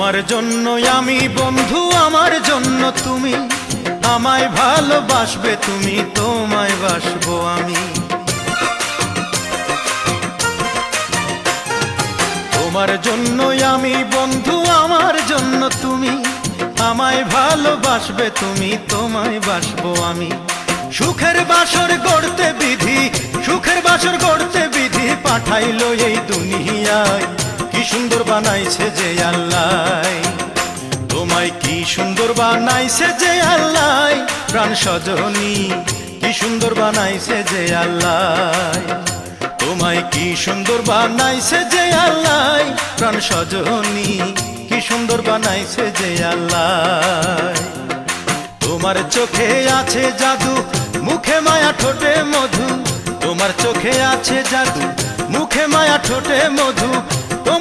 তোমার জন্য আমি বন্ধু, আমার জন্য তুমি, আমায় ভালোবাসবে তুমি, তোমায় বাসবো আমি। তোমার জন্য আমি বন্ধু, আমার জন্য তুমি, আমায় ভালোবাসবে তুমি, তোমায় বাসবো আমি। সুখের বাসর গড়তে বিধি, সুখের বাসর গড়তে বিধি পাঠাইলো এই দুনিয়ায়। কি সুন্দর বানাইছে যে আল্লাহ, তোমায় কি সুন্দর বানাইছে যে আল্লাহ, প্রাণ সজনী কি সুন্দর বানাইছে যে আল্লাহ, তোমায় কি সুন্দর বানাইছে যে আল্লাহ, প্রাণ সজনী কি সুন্দর বানাইছে যে আল্লাহ। তোমার চোখে আছে জাদু, মুখে মায়া ঠোঁটে মধু, তোমার চোখে আছে জাদু, মুখে মায়া ঠোঁটে মধু।